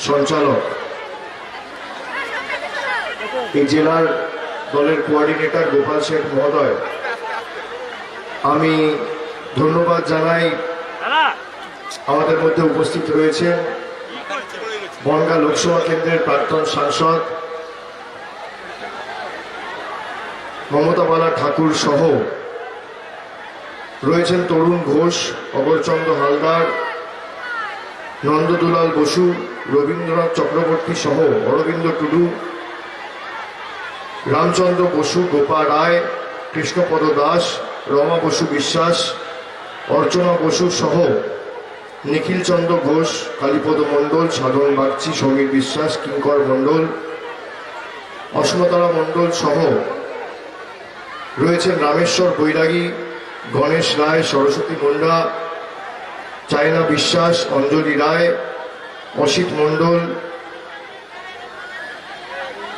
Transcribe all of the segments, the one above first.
সঞ্চালক, এই জেলার দলের কোঅর্ডিনেটর গোপাল শেঠ মহোদয়, আমি ধন্যবাদ জানাই। আমাদের মধ্যে উপস্থিত রয়েছে বনগাঁ লোকসভা কেন্দ্রের প্রাক্তন সাংসদ মমতা বালা ঠাকুর সহ রয়েছেন তরুণ ঘোষ, অভয়চন্দ্র হালদার, নন্দদুলাল বসু, রবীন্দ্রনাথ চক্রবর্তী সহ অরবিন্দ টুডু, রামচন্দ্র বসু, গোপা রায়, কৃষ্ণপদ দাস, রমা বসু বিশ্বাস, অর্চনা বসু সহ নিখিল চন্দ্র ঘোষ, কালীপদ মণ্ডল, সাধন বাগচি, সমীর বিশ্বাস, কিঙ্কর মণ্ডল, অসমতারা মণ্ডল সহ রয়েছেন রামেশ্বর বৈরাগী, গণেশ রায়, সরস্বতী মুন্ডা, চায়না বিশ্বাস, অঞ্জলি রায়, অসিত মণ্ডল,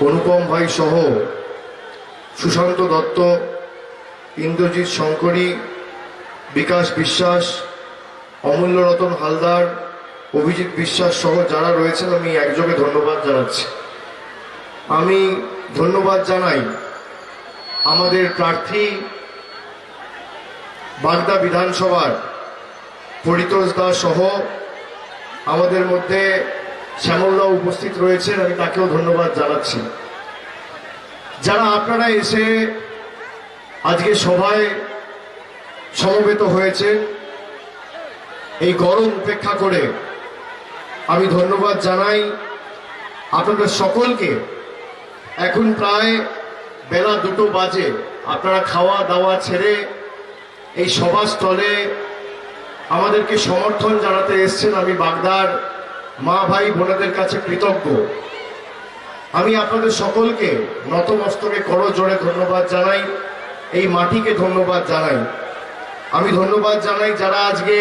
অনুপম ভাই সহ সুশান্ত দত্ত, ইন্দ্রজিৎ শঙ্করী, বিকাশ বিশ্বাস, অমূল্য রতন হালদার, অভিজিৎ বিশ্বাস সহ যারা রয়েছেন আমি একযোগে ধন্যবাদ জানাচ্ছি। আমি ধন্যবাদ জানাই আমাদের প্রার্থী বাগদা বিধানসভার পরিতোষ দাস সহ আমাদের মধ্যে শ্যামলরাও উপস্থিত রয়েছেন, আমি তাকেও ধন্যবাদ জানাচ্ছি। যারা আপনারা এসে আজকে সভায় সমবেত হয়েছেন, এই গরম উপেক্ষা করে আমি ধন্যবাদ জানাই আপনাদের সকলকে। এখন প্রায় বেলা 2টো বাজে, আপনারা খাওয়া দাওয়া ছেড়ে এই সভাস্থলে আমাদেরকে সমর্থন জানাতে এসছেন। আমি বাগদার মা ভাই বোনেদের কাছে কৃতজ্ঞ। আমি আপনাদের সকলকে নতমস্তকে করজোড়ে ধন্যবাদ জানাই, এই মাটিকে ধন্যবাদ জানাই। আমি ধন্যবাদ জানাই যারা আজকে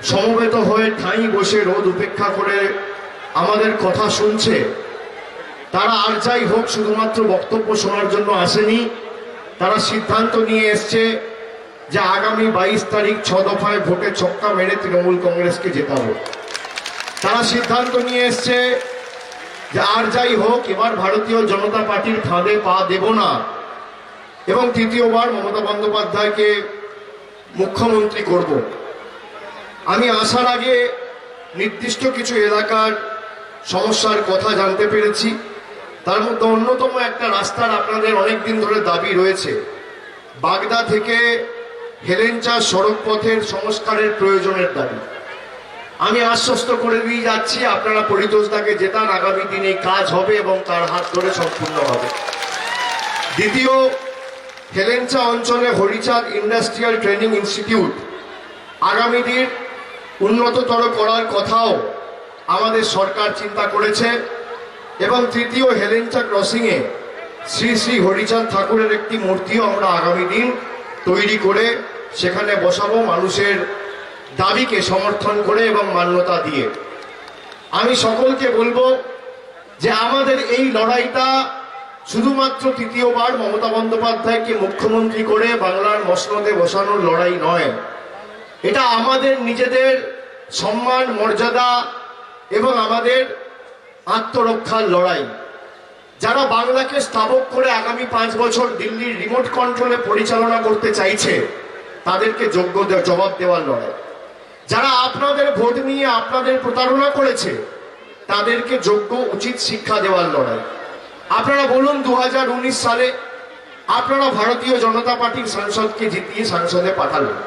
সমবেত হয়ে ঠাঁই বসে রোদ উপেক্ষা করে আমাদের কথা শুনছে। তারা আর যাই হোক শুধুমাত্র বক্তব্য শোনার জন্য আসেনি, তারা সিদ্ধান্ত নিয়ে এসছে যে আগামী 22 তারিখ 6 দফায় ভোটে ছক্কা মেরে তৃণমূল কংগ্রেসকে জেতাবো। তারা সিদ্ধান্ত নিয়ে এসছে যে আর যাই হোক এবার ভারতীয় জনতা পার্টির ফাঁদে পা দেব না এবং তৃতীয়বার মমতা বন্দ্যোপাধ্যায়কে মুখ্যমন্ত্রী করব। আমি আসার আগে নির্দিষ্ট কিছু এলাকার সমস্যার কথা জানতে পেরেছি। তার মধ্যে অন্যতম একটা রাস্তার আপনাদের অনেকদিন ধরে দাবি রয়েছে, বাগদা থেকে হেলেঞ্চা সড়ক পথের সংস্কারের প্রয়োজনের দাবি। আমি আশ্বস্ত করে দিয়ে যাচ্ছি, আপনারা পরিতোষদাকে জেতান, আগামী দিনে কাজ হবে এবং তার হাত ধরে সম্পূর্ণ হবে। দ্বিতীয়, হেলেঞ্চা অঞ্চলে হরিচাঁদ ইন্ডাস্ট্রিয়াল ট্রেনিং ইনস্টিটিউট আগামী দিন উন্নততর করার কথাও আমাদের সরকার চিন্তা করেছে। এবং তৃতীয়, হেলেঞ্চা ক্রসিংয়ে শ্রী শ্রী হরিচাঁদ ঠাকুরের একটি মূর্তিও আমরা আগামী দিন তৈরি করে সেখানে বসাবো, মানুষের দাবিকে সমর্থন করে এবং মান্যতা দিয়ে। আমি সকলকে বলবো যে আমাদের এই লড়াইটা শুধুমাত্র তৃতীয়বার মমতা বন্দ্যোপাধ্যায়কে মুখ্যমন্ত্রী করে বাংলার মসনদে বসানোর লড়াই নয়, এটা আমাদের নিজেদের সম্মান, মর্যাদা এবং আমাদের আত্মরক্ষার লড়াই। যারা বাংলাকে স্থাবক করে আগামী 5 বছর দিল্লির রিমোট কন্ট্রোলে পরিচালনা করতে চাইছে তাদেরকে যোগ্য জবাব দেওয়ার লড়াই। যারা আপনাদের ভোট নিয়ে আপনাদের প্রতারণা করেছে তাদেরকে যোগ্য উচিত শিক্ষা দেওয়ার লড়াই। আপনারা বলুন, 2019 সালে আপনারা ভারতীয় জনতা পার্টির সাংসদকে জিতিয়ে সংসদে পাঠালেন।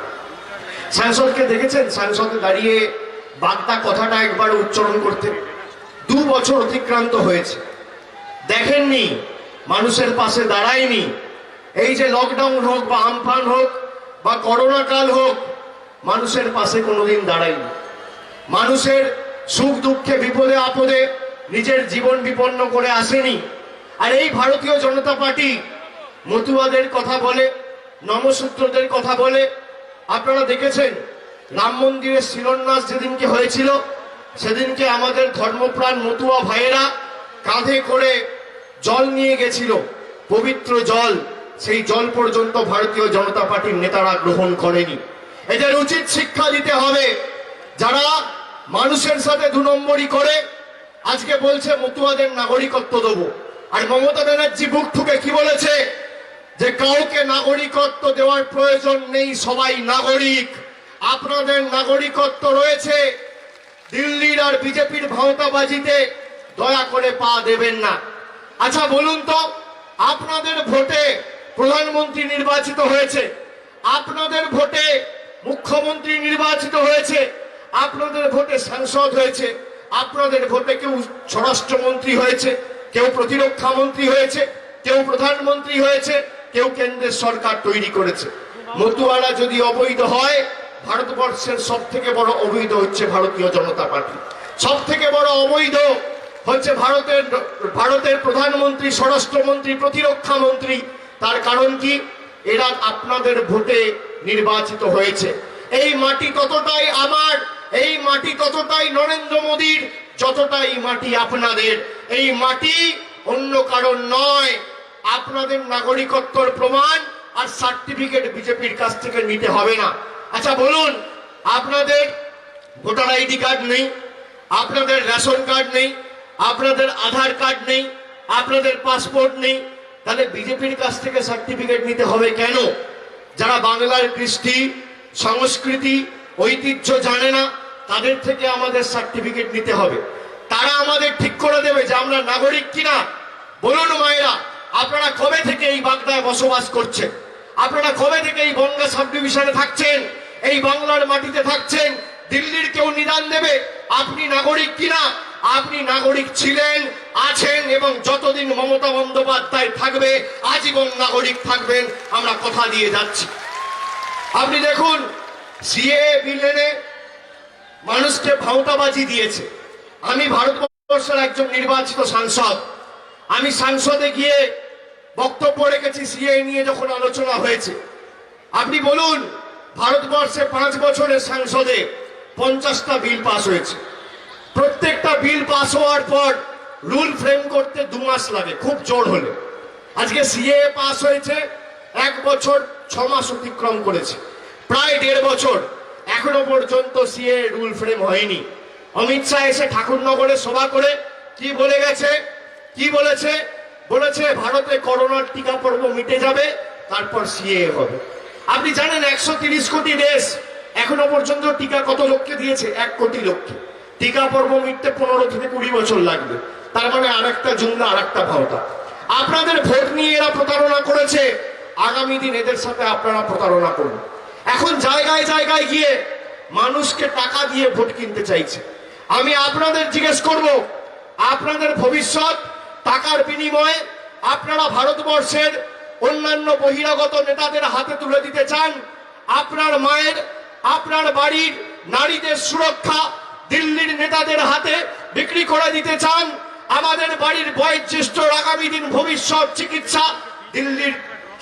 সাংসদকে দেখেছেন সংসদে দাঁড়িয়ে বাগদা কথাটা একবার উচ্চারণ করতে? 2 বছর অতিক্রান্ত হয়েছে, দেখেননি, মানুষের পাশে দাঁড়ায়নি। এই যে লকডাউন হোক বা আমফান হোক বা করোনা কাল হোক, মানুষের পাশে কোনোদিন দাঁড়ায়নি। মানুষের সুখ দুঃখে বিপদে আপদে নিজের জীবন বিপন্ন করে আসেনি। আর এই ভারতীয় জনতা পার্টি মতুয়াদের কথা বলে, নমশূদ্রদের কথা বলে। আপনারা দেখেছেন রাম মন্দিরের শিলান্যাস যেদিনকে হয়েছিল সেদিনকে আমাদের ধর্মপ্রাণ মতুয়া ভাইয়েরা কাঁধে করে জল নিয়ে গেছিল, পবিত্র জল। সেই জল পর্যন্ত ভারতীয় জনতা পার্টির নেতারা গ্রহণ করেনি। এদের উচিত শিক্ষা দিতে হবে। যারা মানুষের সাথে 2 নম্বরই করে, আজকে বলছে মতুয়াদের নাগরিকত্ব দেবো। আর মমতা ব্যানার্জি বুক ঠুকে কি বলেছে, যে কাউকে নাগরিকত্ব দেওয়ার প্রয়োজন নেই, সবাই নাগরিক। আপনাদের নাগরিকত্ব রয়েছে, দিল্লির আর বিজেপির ভাওতাবাজিতে দয়া করে পা দেবেন না। আচ্ছা বলুন তো, আপনাদের ভোটে প্রধানমন্ত্রী নির্বাচিত হয়েছে, আপনাদের ভোটে মুখ্যমন্ত্রী নির্বাচিত হয়েছে, আপনাদের ভোটে সাংসদ হয়েছে, আপনাদের ভোটে কেউ স্বরাষ্ট্রমন্ত্রী হয়েছে, কেউ প্রতিরক্ষা মন্ত্রী হয়েছে, কেউ প্রধানমন্ত্রী হয়েছে, কেউ কেন্দ্রের সরকার তৈরি করেছে। মতুয়ারা যদি অবৈধ হয়, ভারতবর্ষের সব থেকে বড় অবৈধ হচ্ছে ভারতীয় জনতা পার্টি। সব থেকে বড় অবৈধ হচ্ছে ভারতের প্রধানমন্ত্রী, স্বরাষ্ট্রমন্ত্রী, প্রতিরক্ষা মন্ত্রী। তার কারণ কি? এরা আপনাদের ভোটে নির্বাচিত হয়েছে। এই মাটি ততটাই আমার, এই মাটি ততটাই নরেন্দ্র মোদীর, যতটাই মাটি আপনাদের। এই মাটি অন্য কারণ নয়। আপনাদের নাগরিকত্বর প্রমাণ আর সার্টিফিকেট বিজেপির কাছ থেকে নিতে হবে না। আচ্ছা বলুন, আপনাদের ভোটার আইডি কার্ড নেই, আপনাদের রেশন কার্ড নেই, আপনাদের আধার কার্ড নেই, আপনাদের পাসপোর্ট নেই, তাহলে বিজেপির কাছ থেকে সার্টিফিকেট নিতে হবে কেন? যারা বাংলার কৃষ্টি, সংস্কৃতি, ঐতিহ্য জানে না, তাদের থেকে আমাদের সার্টিফিকেট নিতে হবে। তারা আমাদের ঠিক করে দেবে যে আমরা নাগরিক কিনা। বলুন মায়েরা, আপনারা কবে থেকে এই বাগদায় বসবাস করছেন? আপনারা কবে থেকে এই বঙ্গা সাব ডিভিশনে থাকছেন, এই বাংলার মাটিতে থাকছেন? দিল্লির কেউ নিদান দেবে আপনি নাগরিক কিনা? আপনি নাগরিক ছিলেন, আছেন, এবং যতদিন মমতা বন্দ্যোপাধ্যায় থাকবে আজীবন নাগরিক থাকবেন, আমরা কথা দিয়ে যাচ্ছি। আপনি দেখুন, সিএ বিল এনে মানুষকে ভাওতাবাজি দিয়েছে। আমি ভারতবর্ষের একজন নির্বাচিত সাংসদ, আমি সংসদে গিয়ে বক্তব্য রেখেছি সিএ নিয়ে যখন আলোচনা হয়েছে। আপনি বলুন, ভারতবর্ষে 5 বছরের সংসদে 50টা বিল পাস হয়েছে। প্রত্যেকটা বিল পাস হওয়ার পর রুল ফ্রেম করতে 2 মাস লাগে, খুব জোর হলে। আজকে সিএ পাস হয়েছে, 1 বছর 6 মাস অতিক্রম করেছে, প্রায় 1.5 বছর, এখনো পর্যন্ত সিএ রুল ফ্রেম হয়নি। অমিত শাহ এসে ঠাকুরনগরে সভা করে কি বলে গেছে? কি বলেছে? বলেছে ভারতে করোনার টিকা পর্ব মিটে যাবে, তারপর সিএ হবে। আপনি জানেন 130 কোটি দেশ, এখনো পর্যন্ত টিকা কত লোককে দিয়েছে? 1 কোটি লোককে। টিকা পর্ব মিটতে 15 থেকে 20 বছর লাগবে। তার মানে আরেকটা জুমলা, আরেকটা ভাওতা। আপনাদের ভোট নিয়ে এরা প্রতারণা করেছে, আগামী দিন এদের সাথে আপনারা প্রতারণা করুন। এখন জায়গায় জায়গায় গিয়ে মানুষকে টাকা দিয়ে ভোট কিনতে চাইছে। আমি আপনাদের জিজ্ঞেস করব, আপনাদের ভবিষ্যৎ টাকার বিনিময়ে আপনারা ভারতবর্ষের অন্যান্য বহিরাগত নেতাদের হাতে তুলে দিতে চান? আপনার মায়ের, আপনার বাড়ির নারীদের সুরক্ষা দিল্লির নেতাদের হাতে বিক্রি করে দিতে চান? আমাদের বাড়ির বয়োজ্যেষ্ঠ আগামী দিন ভবিষ্যৎ চিকিৎসা দিল্লির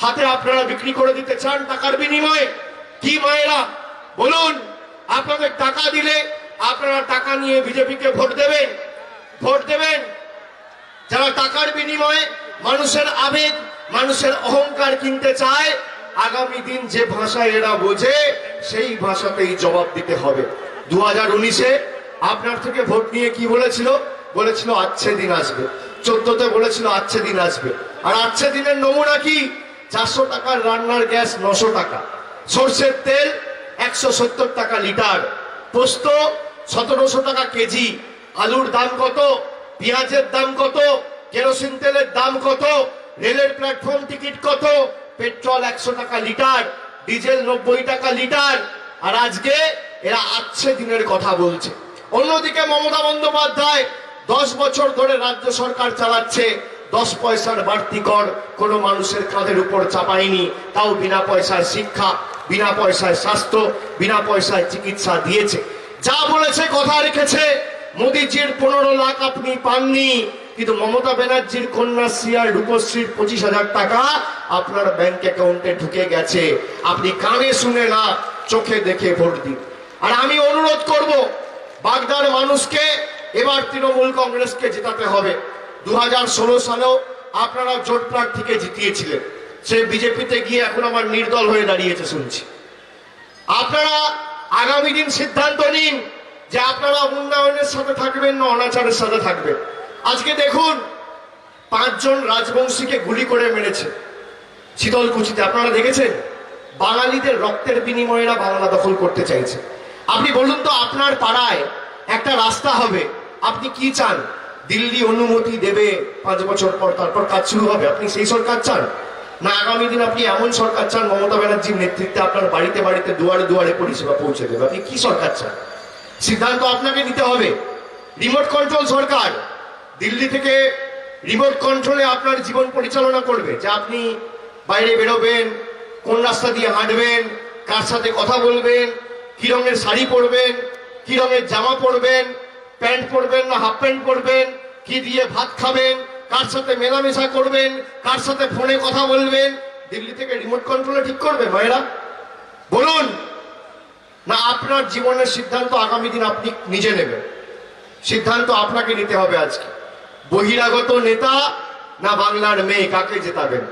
হাতে আপনারা বিক্রি করে দিতে চান টাকার বিনিময়ে? কি মায়েরা বলুন, আপনাদের টাকা দিলে আপনারা টাকা নিয়ে বিজেপিকে ভোট দেবেন? ভোট দেবেন? যারা টাকার বিনিময়ে মানুষের আবেগ, মানুষের অহংকার কিনতে চায়, আগামী দিন যে ভাষায় এরা বোঝে সেই ভাষাতেই জবাব দিতে হবে। 2019-এ আপনার থেকে ভোট নিয়ে কি বলেছিল? বলেছিল আচ্ছে দিন আসবে। 14-তে বলেছিল আচ্ছে দিন আসবে। আর আচ্ছে দিনের নমুনা কি? 400 টাকার রান্নার গ্যাস 900 টাকা, সর্ষের তেল 170 টাকা লিটার, পোস্ত 1700 টাকা কেজি, আলুর দাম কত, পেঁয়াজের দাম কত, কেরোসিন তেলের দাম কত, রেলের প্ল্যাটফর্ম টিকিট কত, পেট্রোল 100 টাকা লিটার, ডিজেল 90 টাকা লিটার। আর আজকে এরা আচ্ছে দিনের কথা বলছে। অন্যদিকে মমতা বন্দ্যোপাধ্যায় 10 বছর ধরে রাজ্য সরকার চালাচ্ছে, 10 পয়সার বাড়তি কর কোনো মানুষের কাঁধের উপর চাপায়নি, তাও বিনা পয়সায় শিক্ষা, বিনা পয়সায় স্বাস্থ্য, বিনা পয়সায় চিকিৎসা দিয়েছে। যা বলেছে কথা রেখেছে। মোদীজির 15 লাখ আপনি পাননি, কিন্তু মমতা ব্যানার্জির কন্যাশ্রী আর রূপশ্রীর 25,000 টাকা আপনার ব্যাংক অ্যাকাউন্টে ঢুকে গেছে। আপনি কানে শুনে না, চোখে দেখে ভোট দিন। আর আমি অনুরোধ করব, বাগদার মানুষকে এবার তৃণমূল কংগ্রেসকে জেতাতে হবে। 2016 সালেও আপনারা জোট প্রার্থীকে জিতিয়েছিলেন, সে বিজেপিতে গিয়ে এখন আমার নির্দল হয়ে দাঁড়িয়েছে শুনছি। আপনারা আগামী দিন সিদ্ধান্ত নিন, যে আপনারা উন্নয়নের সাথে থাকবেন না অনাচারের সাথে থাকবেন। আজকে দেখুন 5 জন রাজবংশীকে গুলি করে মেরেছে শীতলকুচিতে, আপনারা দেখেছেন? বাঙালিদের রক্তের বিনিময়েরা বাংলা দখল করতে চাইছে। আপনি বলুন তো, আপনার পাড়ায় একটা রাস্তা হবে, আপনি কি চান? দিল্লি অনুমতি দেবে 5 বছর পর, তারপর কাজ শুরু হবে। আপনি সেই সরকার চান? না আগামী দিন আপনি এমন সরকার চান মমতা ব্যানার্জির নেতৃত্বে আপনার বাড়িতে বাড়িতে দুয়ারে দুয়ারে পরিষেবা পৌঁছে দেবে? আপনি কি সরকার চান? সিদ্ধান্ত আপনাকে নিতে হবে। রিমোট কন্ট্রোল সরকার দিল্লি থেকে রিমোট কন্ট্রোলে আপনার জীবন পরিচালনা করবে, যে আপনি বাইরে বেরোবেন, কোন রাস্তা দিয়ে হাঁটবেন, কার সাথে কথা বলবেন, কি রঙের শাড়ি পরবেন, কি রঙের জামা পরবেন, প্যান্ট পরবেন না হাফ প্যান্ট পরবেন, কি দিয়ে ভাত খাবেন, কার সাথে মেলামেশা করবেন, কার সাথে ফোনে কথা বলবেন, দিল্লি থেকে রিমোট কন্ট্রোলে ঠিক করবে মায়েরা? বলুন না, আপনার জীবনের সিদ্ধান্ত আগামী দিন আপনি নিজে নেবেন। সিদ্ধান্ত আপনাকে নিতে হবে আজকে। বহিরাগত নেতা না বাংলার মেয়ে, কাকে জেতাবেন?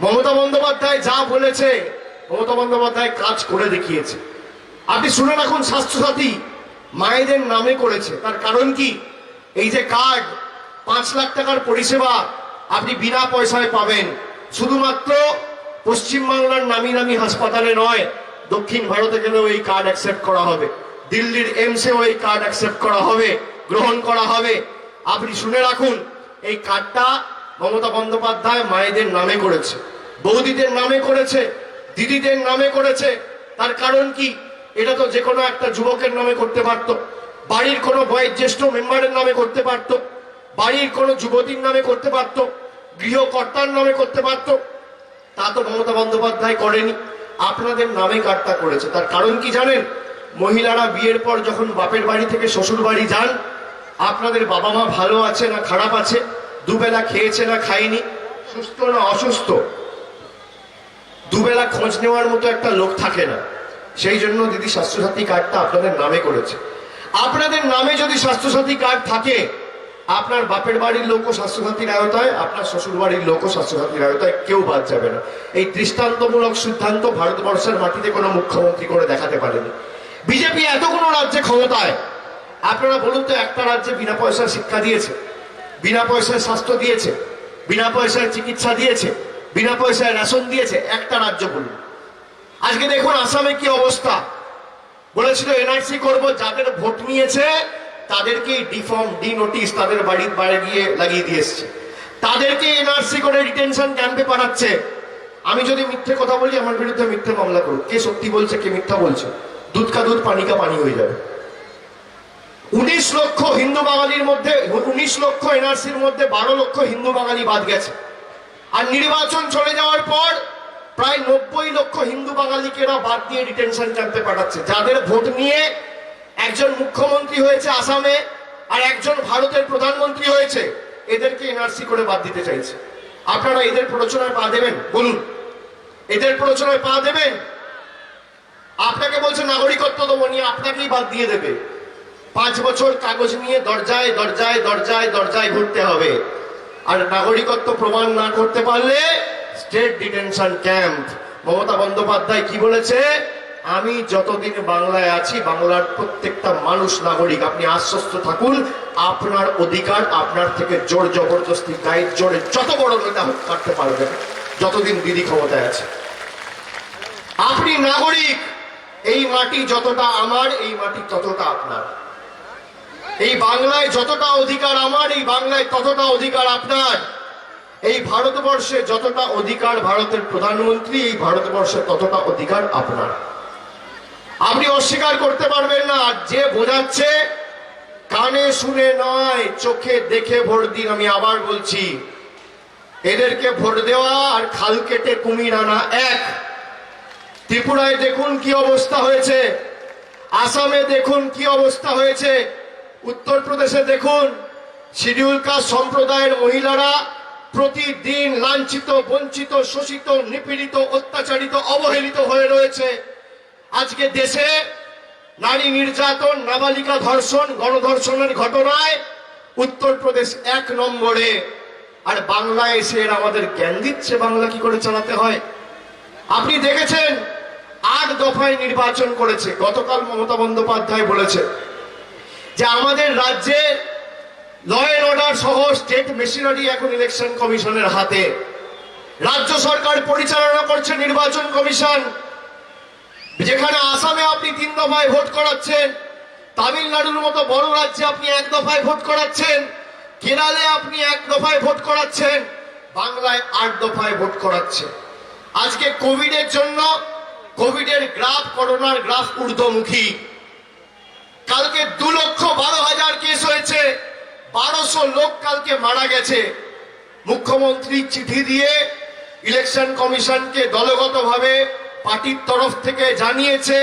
মমতা বন্দ্যোপাধ্যায় যা বলেছে, মমতা বন্দ্যোপাধ্যায় কাজ করে দেখিয়েছে। আপনি শুনে রাখুন, স্বাস্থ্যসাথী মায়েদের নামে করেছে। তার কারণ কি? এই যে কার্ড, 5 লাখ টাকার পরিষেবা আপনি বিনা পয়সায় পাবেন। শুধুমাত্র পশ্চিমবাংলার নামি নামি হাসপাতালে নয়, দক্ষিণ ভারতে গেলেও এই কার্ড অ্যাকসেপ্ট করা হবে, দিল্লির এমসেও এই কার্ড অ্যাকসেপ্ট করা হবে, গ্রহণ করা হবে। আপনি শুনে রাখুন, এই কার্ডটা মমতা বন্দ্যোপাধ্যায় মায়েদের নামে করেছে, বৌদিদের নামে করেছে, দিদিদের নামে করেছে। তার কারণ কি? এটা তো যে কোনো একটা যুবকের নামে করতে পারত, বাড়ির কোনো বয়োজ্যেষ্ঠ মেম্বারের নামে করতে পারত, বাড়ির কোনো যুবতীর নামে করতে পারত, গৃহকর্তার নামে করতে পারত। তা তো মমতা বন্দ্যোপাধ্যায় করেনি, আপনাদের নামে কার্ডটা করেছে। তার কারণ কি জানেন? মহিলারা বিয়ের পর যখন বাপের বাড়ি থেকে শ্বশুর বাড়ি যান, আপনাদের বাবা মা ভালো আছে না খারাপ আছে, দুবেলা খেয়েছে না খায়নি, সুস্থ না অসুস্থ, দুবেলা খোঁজ নেওয়ার মতো একটা লোক থাকে না। সেই জন্য দিদি স্বাস্থ্যসাথী কার্ডটা আপনাদের নামে করেছে। আপনাদের নামে যদি স্বাস্থ্যসাথী কার্ড থাকে, আপনার বাপের বাড়ির লোকও স্বাস্থ্যসাথীর আওতায়, আপনার শ্বশুর বাড়ির লোকও স্বাস্থ্যসাথীর আওতায়, কেউ বাদ যাবে না। এই দৃষ্টান্তমূলক সিদ্ধান্ত ভারতবর্ষের মাটিতে কোনো মুখ্যমন্ত্রী করে দেখাতে পারেনি। বিজেপি এতগুলো রাজ্যে ক্ষমতায়, আপনারা বলুন তো, একটা রাজ্যে বিনা পয়সার শিক্ষা দিয়েছে, বিনা পয়সায় স্বাস্থ্য দিয়েছে, বিনা পয়সায় চিকিৎসা দিয়েছে, বিনা পয়সায় রেশন দিয়েছে? একটা রাজ্য বলুন। আজকে দেখুন আসামে কি অবস্থা। বলেছিল এনআরসি করব, যাদের ভোট নিয়েছে তাদেরকে ডিফর্ম ডি নোটিশ তাদের বাড়ির বাইরে গিয়ে লাগিয়ে দিয়ে এসছে, তাদেরকে এনআরসি করে ডিটেনশন ক্যাম্পে পাঠাচ্ছে। আমি যদি মিথ্যে কথা বলি, আমার বিরুদ্ধে মিথ্যে মামলা করুক, কে সত্যি বলছে কে মিথ্যা বলছে, দুধ কা দুধ পানি কা পানি হয়ে যাবে। 19 লক্ষ হিন্দু বাঙালির মধ্যে, 19 লক্ষ এনআরসির মধ্যে 12 লক্ষ হিন্দু বাঙালি বাদ গেছে। আর নির্বাচন চলে যাওয়ার পর প্রায় 90 লক্ষ হিন্দু বাঙালিকে এরা বাদ দিয়ে ডিটেনশন ক্যাম্পে পাঠাচ্ছে। যাদের ভোট নিয়ে একজন মুখ্যমন্ত্রী হয়েছে আসামে আর একজন ভারতের প্রধানমন্ত্রী হয়েছে, এদেরকে এনআরসি করে বাদ দিতে চাইছে। আপনারা এদের প্ররোচনায় পা দেবেন? বলুন, এদের প্ররোচনায় পা দেবেন? আপনাকে বলছে নাগরিকত্ব দেবো, নিয়ে আপনাকেই বাদ দিয়ে দেবে। 5 বছর কাগজ নিয়ে দরজায় দরজায় দরজায় দরজায় ঘুরতে হবে, আর নাগরিকত্ব প্রমাণ না করতে পারলে state detention camp. Mamata Bandyopadhyay কি বলেছে? আমি যতদিন বাংলায় আছি, বাংলার প্রত্যেকটা মানুষ নাগরিক। আপনি আশ্বস্ত থাকুন, আপনার অধিকার আপনার থেকে জোর জবরদস্তি গায়ের জোরে যত বড় নেতা কাটতে পারবেন যতদিন দিদি ক্ষমতায় আছে। আপনি নাগরিক। এই মাটি যতটা আমার, এই মাটি ততটা আপনার। এই বাংলায় যতটা অধিকার আমার, এই বাংলায় ততটা অধিকার আপনার। এই ভারতবর্ষে যতটা অধিকার ভারতের প্রধানমন্ত্রী, এই ভারতবর্ষে ততটা অধিকার আপনার। আপনি অস্বীকার করতে পারবেন না। আর যে বোঝাচ্ছে, কানে শুনে নয়, চোখে দেখে ভোট দিন। আমি আবার বলছি, এদেরকে ভোট দেওয়া আর খাল কেটে কুমির আনা এক। ত্রিপুরায় দেখুন কি অবস্থা হয়েছে, আসামে দেখুন কি অবস্থা হয়েছে, উত্তরপ্রদেশে দেখুন শিডিউল কাস্ট সম্প্রদায়ের মহিলারা প্রতিদিন লাঞ্ছিত, বঞ্চিত, শোষিত, নিপীড়িত, অত্যাচারিত, অবহেলিত হয়ে রয়েছে। আজকে দেশে নারী নির্যাতন, নাবালিকা ধর্ষণ, গণধর্ষণের ঘটনায় উত্তরপ্রদেশ 1 নম্বরে। আর বাংলায় এসে এরা আমাদের জ্ঞান দিচ্ছে বাংলা কি করে চালাতে হয়। আপনি দেখেছেন 8 দফায় নির্বাচন করেছে। গতকাল মমতা বন্দ্যোপাধ্যায় বলেছে যে আমাদের রাজ্যে ল অ্যান্ড অর্ডার সহ স্টেট মেশিনারি এখন ইলেকশন কমিশনের হাতে। রাজ্য সরকার পরিচালনা করছে নির্বাচন কমিশন। যেখানে আসামে আপনি 3 দফায় ভোট করাচ্ছেন, তামিলনাড়ুর মতো বড় রাজ্যে আপনি 1 দফায় ভোট করাচ্ছেন, কেরালে আপনি 1 দফায় ভোট করাচ্ছেন, বাংলায় 8 দফায় ভোট করাচ্ছেন। আজকে কোভিডের জন্য কোভিডের গ্রাফ, করোনার গ্রাফ ঊর্ধ্বমুখী। কালকে 2,12,000 কেস হয়েছে, 1200 লোক কালকে মারা গেছে। মুখ্যমন্ত্রী চিঠি দিয়ে ইলেকশন কমিশনকে দলগতভাবে পার্টির তরফ থেকে জানিয়েছে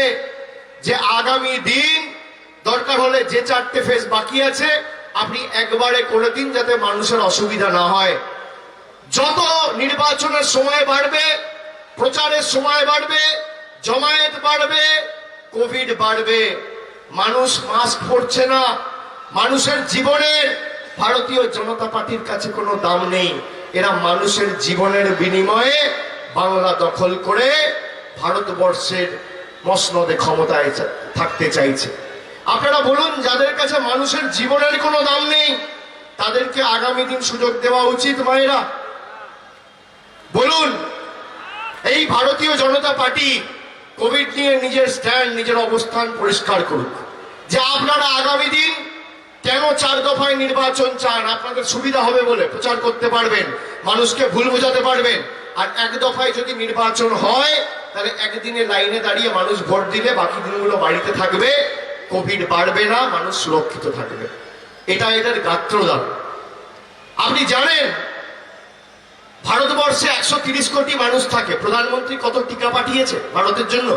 যে আগামী দিন দরকার হলে যে 4টে ফেজ বাকি আছে আপনি একবারে করে দিন, যাতে মানুষের অসুবিধা না হয়। যত নির্বাচনের সময় বাড়বে, প্রচারের সময় বাড়বে, জমায়েত বাড়বে, কোভিড বাড়বে। মানুষ মাস্ক পরছে না। মানুষের জীবনের ভারতীয় জনতা পার্টির কাছে কোনো দাম নেই। এরা মানুষের জীবনের বিনিময়ে বাংলা দখল করে ভারতবর্ষের মসনদে ক্ষমতায় থাকতে চাইছে। আপনারা বলুন, যাদের কাছে মানুষের জীবনের কোনো দাম নেই তাদেরকে আগামী দিন সুযোগ দেওয়া উচিত? মায়েরা বলুন। এই ভারতীয় জনতা পার্টি কোভিড নিয়ে নিজের স্ট্যান্ড, নিজের অবস্থান পরিষ্কার করুক যে আপনারা আগামী দিন কেন 4 দফায় নির্বাচন চান। আপনাদের সুবিধা হবে বলে প্রচার করতে পারবেন, মানুষকে ভুল বোঝাতে পারবেন। আর 1 দফায় যদি নির্বাচন হয় তাহলে একদিনে লাইনে দাঁড়িয়ে মানুষ ভোট দিলে বাকি দিনগুলো বাড়িতে থাকবে, কোভিড বাড়বে না, মানুষ সুরক্ষিত থাকবে। এটা এদের গাত্রদান। আপনি জানেন ভারতবর্ষে 130 কোটি মানুষ থাকে। প্রধানমন্ত্রী কত টিকা পাঠিয়েছে ভারতের জন্য?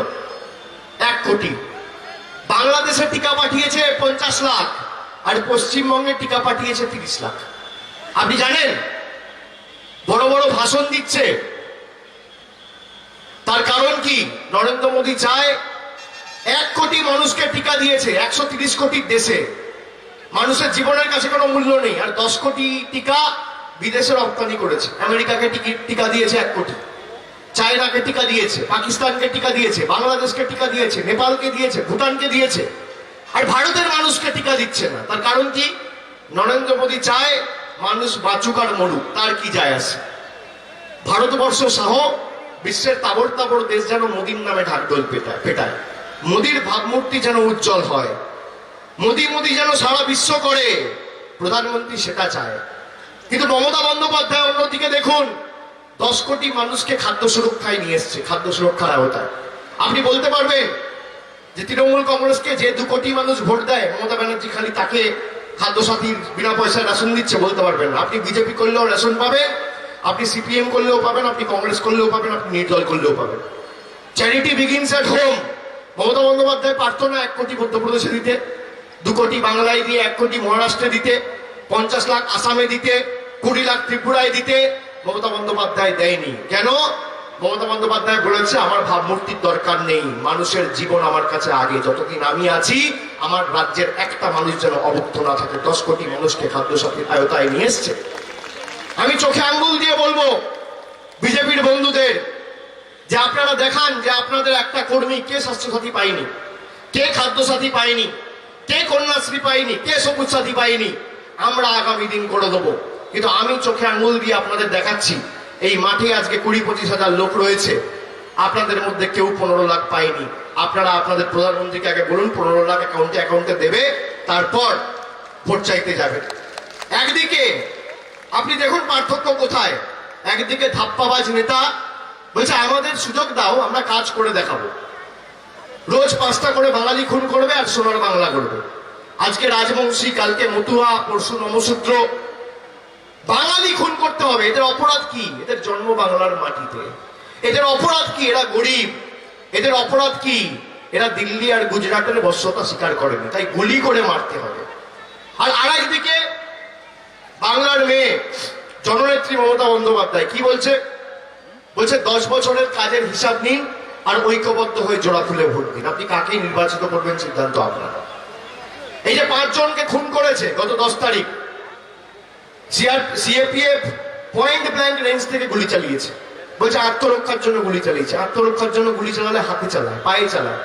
1 কোটি। বাংলাদেশে টিকা পাঠিয়েছে 50 লাখ, আর পশ্চিমবঙ্গে টিকা পাঠিয়েছে 30 লাখ। আপনি জানেন বড় বড় ভাষণ দিচ্ছে, তার কারণ কি? নরেন্দ্র মোদী চায় 1 কোটি মানুষকে টিকা দিয়েছে 130 কোটির দেশে। মানুষের জীবনের কাছে কোনো মূল্য নেই। আর 10 কোটি টিকা বিদেশে রপ্তানি করেছে। আমেরিকাকে টিকা দিয়েছে 1 কোটি, চায়নাকে টিকা দিয়েছে, পাকিস্তানকে টিকা দিয়েছে, বাংলাদেশকে টিকা দিয়েছে, নেপালকে দিয়েছে, ভুটানকে দিয়েছে। আর ভারতের মানুষকে টিকা দিচ্ছে না। তার কারণ কি? নরেন্দ্র মোদী চায় মানুষ বাঁচুক আর মরুক, তার কি যায় আসে। ভারতবর্ষ সহ বিশ্বের তাবড় তাবড় দেশ যেন মোদীর নামে ঢাকঢোল পেটায়, মোদীর ভাবমূর্তি যেন উজ্জ্বল হয়, মোদী মোদী যেন সারা বিশ্ব করে। প্রধানমন্ত্রী সেটা চায়। কিন্তু মমতা বন্দ্যোপাধ্যায় অন্যদিকে দেখুন, 10 কোটি মানুষকে খাদ্য সুরক্ষায় নিয়ে এসছে, খাদ্য সুরক্ষার আওতায়। আপনি বলতে পারবেন যে তৃণমূল কংগ্রেসকে যে 2 কোটি মানুষ ভোট দেয়, মমতা ব্যানার্জি খালি তাকে খাদ্য সাথীর বিনা পয়সায় রেশন দিচ্ছে? বলতে পারবেন না। আপনি বিজেপি করলেও রেশন পাবেন, আপনি সিপিএম করলেও পাবেন, আপনি কংগ্রেস করলেও পাবেন, আপনি নির্দল করলেও পাবেন। Charity begins at home. Mamata Bandyopadhyay পারত না 1 কোটি মধ্যপ্রদেশে দিতে, 2 কোটি বাংলায় দিয়ে, 1 কোটি মহারাষ্ট্রে দিতে, 50 লাখ আসামে দিতে, 20 লাখ ত্রিপুরায় দিতে? মমতা বন্দ্যোপাধ্যায় দেয়নি। কেন? মমতা বন্দ্যোপাধ্যায় বলেছে আমার ভাবমূর্তির দরকার নেই, মানুষের জীবন আমার কাছে আগে। যতদিন আমি আছি আমার রাজ্যের একটা মানুষ যেন অভুক্ত না থাকে। 10 কোটি মানুষকে খাদ্য সাথীর আওতায় নিয়ে এসছে। আমি চোখে আঙ্গুল দিয়ে বলবো বিজেপির বন্ধুদের যে আপনারা দেখান যে আপনাদের একটা কর্মী কে স্বাস্থ্যসাথী পায়নি, কে খাদ্য সাথী পায়নি, কে কন্যাশ্রী পায়নি, কে সবুজ সাথী পায়নি। আমরা আগামী দিন করে দেবো। কিন্তু আমি চোখে আঙ্গুল দিয়ে আপনাদের দেখাচ্ছি, এই মাঠে আজকে 20-25 হাজার লোক রয়েছে, আপনাদের মধ্যে কেউ 15 লাখ পায়নি। আপনারা আপনাদের প্রধানমন্ত্রীকে আগে বলুন 15 লাখ অ্যাকাউন্টে দেবে, তারপর ভোট চাইতে যাবে। একদিকে আপনি দেখুন পার্থক্য কোথায়। একদিকে ধাপ্পাবাজ নেতা বলছে আমাদের সুযোগ দাও, আমরা কাজ করে দেখাবো। রোজ 5টা করে বাঙালি খুন করবে আর সোনার বাংলা করবে। আজকে রাজবংশী, কালকে মতুয়া, পরশু নমশূদ্র। বাঙালি খুন করতে হবে। এদের অপরাধ কি? এদের জন্ম বাংলার মাটিতে। এদের অপরাধ কি? এরা গরিব। এদের অপরাধ কি? এরা দিল্লি আর গুজরাটের বশ্যতা স্বীকার করেনি, তাই গুলি করে মারতে হবে। আর আরেকদিকে বাংলার মেয়ে জননেত্রী মমতা বন্দ্যোপাধ্যায় কি বলছে? বলছে 10 বছরের কাজের হিসাব নিন আর ঐক্যবদ্ধ হয়ে জোড়া খুলে ভোট দিন। আপনি কাকে নির্বাচিত করবেন সিদ্ধান্ত আপনার। এই যে 5 জনকে খুন করেছে গত 10 তারিখ, সিএপিএফ পয়েন্ট ব্ল্যাঙ্ক রেঞ্জ থেকে গুলি চালিয়েছে। বলছে আত্মরক্ষার জন্য গুলি চালিয়েছে। আত্মরক্ষার জন্য গুলি চালালে হাতে চালায়, পায়ে চালায়।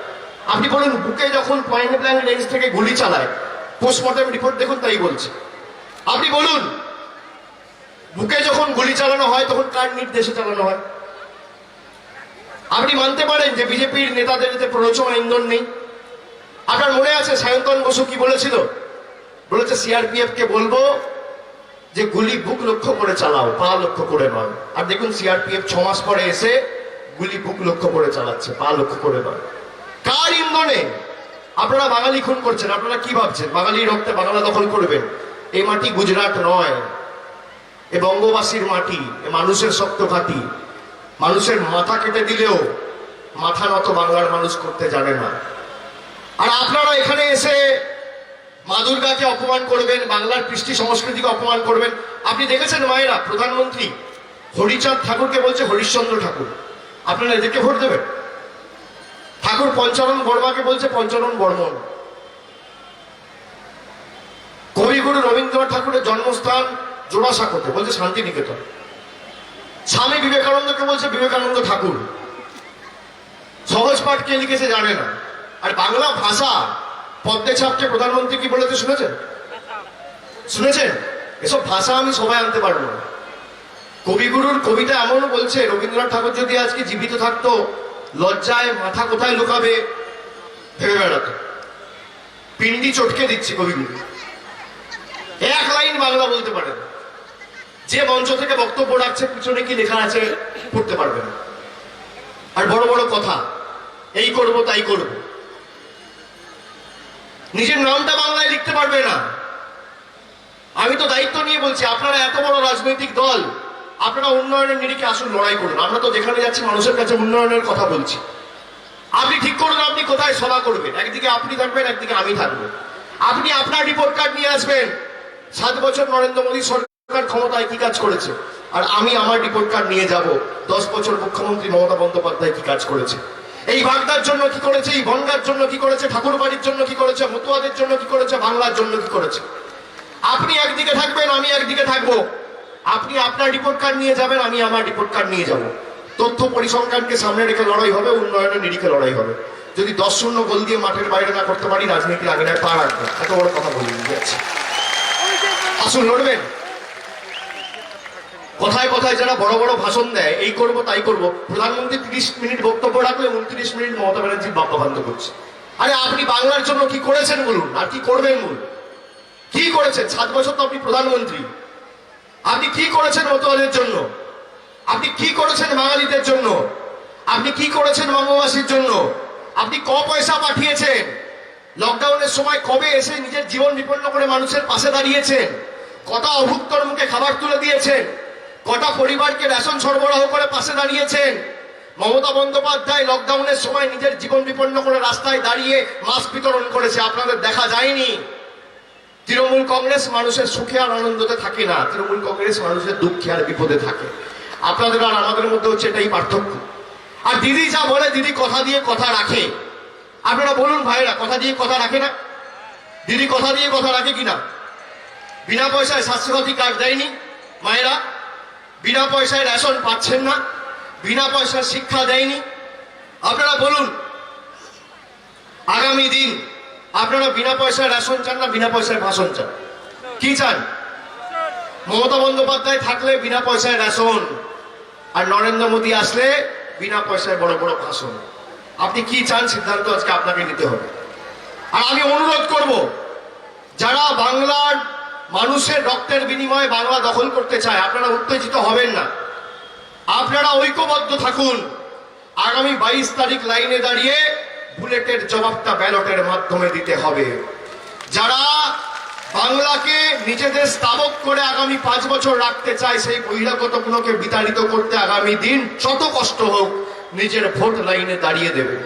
আপনি বলুন বুকে যখন পয়েন্ট ব্ল্যাঙ্ক রেঞ্জ থেকে গুলি চালায় পোস্টমর্টম রিপোর্ট দেখুন তাই বলছে। আপনি বলুন, বুকে যখন গুলি চালানো হয় তখন কার নির্দেশে চালানো হয়? আপনি মানতে পারেন যে বিজেপির নেতাদের এতে প্ররোচনা ইন্ধন নেই? আপনার মনে আছে সায়ন্তন বসু কি বলেছিল? বলেছে সিআরপিএফ কে বলবো যে গুলি বুক লক্ষ্য করে চালাও, পা লক্ষ্য করে নয়। আর দেখুন সিআরপিএফ 6 মাস পরে এসে গুলি বুক লক্ষ্য করে চালাচ্ছে, পা লক্ষ্য করে নয়। কার ইন্ধনে আপনারা বাঙালি খুন করছেন? আপনারা কি ভাবছেন বাঙালি রক্তে বাংলা দখল করবেন? এই মাটি গুজরাট নয়, এ বঙ্গবাসীর মাটি, এ মানুষের শক্ত ঘাঁটি। মানুষের মাথা কেটে দিলেও মাথা নত বাংলার মানুষ করতে জানে না। আর আপনারা এখানে এসে মা দুর্গাকে অপমান করবেন, বাংলার কৃষ্টি সংস্কৃতিকে অপমান করবেন। আপনি দেখেছেন মায়েরা, প্রধানমন্ত্রী হরিচাঁদ ঠাকুরকে বলছে হরিশ্চন্দ্র ঠাকুর। আপনারা এদেরকে ভোট দেবেন? ঠাকুর পঞ্চানন বর্মাকে বলছে পঞ্চানন বর্মন। কবিগুরু রবীন্দ্রনাথ ঠাকুরের জন্মস্থান জোড়াসাঁকোতে বলছে শান্তিনিকেতন। স্বামী বিবেকানন্দকে বলছে বিবেকানন্দ ঠাকুর। সহজ পাঠ কে লিখেছে জানে না। আর বাংলা ভাষা পদ্মে ছাপকে প্রধানমন্ত্রী কি বলেছে শুনেছেন? শুনেছেন? এসব ভাষা আমি সবাই আনতে পারবো না। কবিগুরুর কবিতা এমনও বলছে, রবীন্দ্রনাথ ঠাকুর যদি আজকে জীবিত থাকতো লজ্জায় মাথা কোথায় লুকাবে ভেবে বেড়াতো। পিন্ডি চটকে দিচ্ছি কবিগুরু, এক লাইন বাংলা বলতে পারেন। যে মঞ্চ থেকে বক্তব্য রাখছে পিছনে কি লেখা আছে পড়তে পারবে না। আর বড় বড় কথা, এই করব তাই করব। নিজের নামটা বাংলায় লিখতে পারবে না। আমি তো দায়িত্ব নিয়ে বলছি, আপনারা এত বড় রাজনৈতিক দল, আপনারা উন্নয়নের নিরিখে আসুন, লড়াই করুন। আমরা তো যেখানে যাচ্ছি মানুষের কাছে উন্নয়নের কথা বলছি। আপনি ঠিক করুন আপনি কোথায় সভা করবেন। একদিকে আপনি থাকবেন, একদিকে আমি থাকবো। আপনি আপনার রিপোর্ট কার্ড নিয়ে আসবেন, 7 বছর নরেন্দ্র মোদী সরকার ক্ষমতায় কি কাজ করেছে। আর আমি আমার রিপোর্ট কার্ড নিয়ে যাব 10 বছর মুখ্যমন্ত্রী মমতা বন্দ্যোপাধ্যায় কি কাজ করেছে। এই বাগদার জন্য কি করেছে, এই বনগার জন্য কি করেছে, ঠাকুর বাড়ির জন্য কি করেছে, মতুয়াদের জন্য কি করেছে, বাংলার জন্য কি করেছে। আপনি একদিকে থাকবেন, আমি একদিকে থাকবো। আপনি আপনার রিপোর্ট কার্ড নিয়ে যাবেন, আমি আমার রিপোর্ট কার্ড নিয়ে যাব। তথ্য পরিসংখ্যানকে সামনে রেখে লড়াই হবে, উন্নয়নের নিরিখে লড়াই হবে। যদি 10-0 গোল দিয়ে মাঠের বাইরে না করতে পারি, রাজনীতির আঙিনায় পা রাখবো। এত বড় কথা বলে দিয়েছি। আসুন লড়বেন। কথায় কথায় যারা বড় বড় ভাষণ দেয়, এই করব তাই করব, প্রধানমন্ত্রী 30 মিনিট বক্তব্য রাখলে 29 মিনিট মমতা ব্যানার্জি বাপ্পাভান্ত করছে। আরে আপনি বাংলার জন্য কি করেছেন বলুন, আর কি করবেন বলুন। কি করেছেন? 7 বছর তো আপনি প্রধানমন্ত্রী। আপনি কি করেছেন মতুয়াদের জন্য? আপনি কি করেছেন বাঙালিদের জন্য? আপনি কি করেছেন বঙ্গবাসীর জন্য? আপনি ক পয়সা পাঠিয়েছেন? লকডাউনের সময় কবে এসে নিজের জীবন বিপন্ন করে মানুষের পাশে দাঁড়িয়েছেন? কটা অভুক্তর মুখে খাবার তুলে দিয়েছেন? কটা পরিবারকে রেশন সরবরাহ করে পাশে দাঁড়িয়েছেন? মমতা বন্দ্যোপাধ্যায় লকডাউনের সময় নিজের জীবন বিপন্ন করে রাস্তায় দাঁড়িয়ে মাস্ক বিতরণ করেছে, আপনাদের দেখা যায়নি। তৃণমূল কংগ্রেস মানুষের সুখে আর আনন্দতে থাকে না, তৃণমূল কংগ্রেস মানুষের দুঃখে আর বিপদে থাকে। আপনাদের আর আমাদের মধ্যে হচ্ছে এটাই পার্থক্য। আর দিদি যা বলে, দিদি কথা দিয়ে কথা রাখে। আপনারা বলুন ভাইরা, কথা দিয়ে কথা রাখে না? দিদি কথা দিয়ে কথা রাখে কিনা? বিনা পয়সায় স্বাস্থ্যসাথী কার্ড দেয়নি মায়েরা, বিনা পয়সায় রেশন পাচ্ছেন না, বিনা পয়সায় শিক্ষা দেয়নি। আপনারা বলুন, আগামী দিন আপনারা বিনা পয়সায় রেশন চান না বিনা পয়সায় ভাষণ চান? কি চান? মমতা বন্দ্যোপাধ্যায় থাকলে বিনা পয়সায় রেশন, আর নরেন্দ্র মোদী আসলে বিনা পয়সায় বড় বড় ভাষণ। আপনি কি চান সিদ্ধান্ত আজকে আপনাকে নিতে হবে। আর আমি অনুরোধ করব, যারা বাংলার মানুষের রক্তের বিনিময়ে বাংলা দখল করতে চায়, আপনারা উত্তেজিত হবেন না। আপনারা ঐক্যবদ্ধ থাকুন। আগামী 22 তারিখ লাইনে দাঁড়িয়ে বুলেটের জবাবটা ব্যালটের মাধ্যমে দিতে হবে। যারা বাংলাকে নিজেদের স্থাবক করে আগামী 5 বছর রাখতে চায়, সেই বহিরাগতগুলোকে বিতাড়িত করতে আগামী দিন যত কষ্ট হোক নিজের ভোট লাইনে দাঁড়িয়ে দেবে।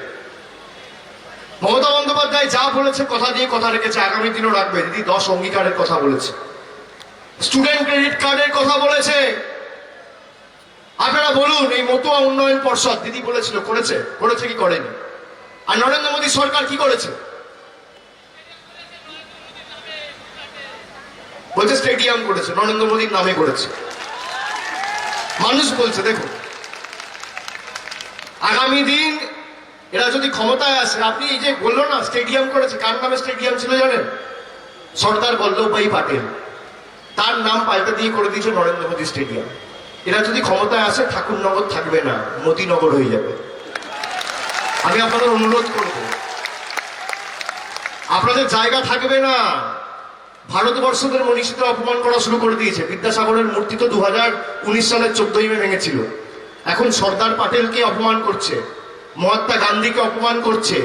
মমতা বন্দ্যোপাধ্যায় যা বলেছে কথা দিয়ে কথা রেখেছে, আগামী দিনও রাখবে। দিদি 10 অঙ্গীকারের কথা বলেছে, স্টুডেন্ট ক্রেডিট কার্ডের কথা বলেছে। আপনারা বলুন, এই মতুয়া উন্নয়ন পর্ষদ দিদি বলেছিল, করেছে? করেছে কি করেনি? আর নরেন্দ্র মোদী সরকার কি করেছে? বলছে স্টেডিয়াম করেছে, নরেন্দ্র মোদীর নামে করেছে। মানুষ বলছে দেখুন, আগামী দিন এরা যদি ক্ষমতায় আসে, আপনি এই যে বললো না স্টেডিয়াম করেছে, কার নামে স্টেডিয়াম ছিল জানেন? সর্দার বল্লভভাই পাটেল, তার নাম পাল্টে দিয়ে করে দিয়েছে নরেন্দ্র মোদী স্টেডিয়াম। এরা যদি ক্ষমতায় আসে ঠাকুরনগর থাকবে না, মতিনগর হয়ে যাবে। আমি আপনাদের অনুরোধ করব, আপনাদের জায়গা থাকবে না। ভারতবর্ষদের মনীষীদের অপমান করা শুরু করে দিয়েছে। বিদ্যাসাগরের মূর্তি তো 2019 সালের 14ই মে ভেঙেছিল। এখন সর্দার পাটেলকে অপমান করছে, মহাত্মা গান্ধীকে অপমান করছে,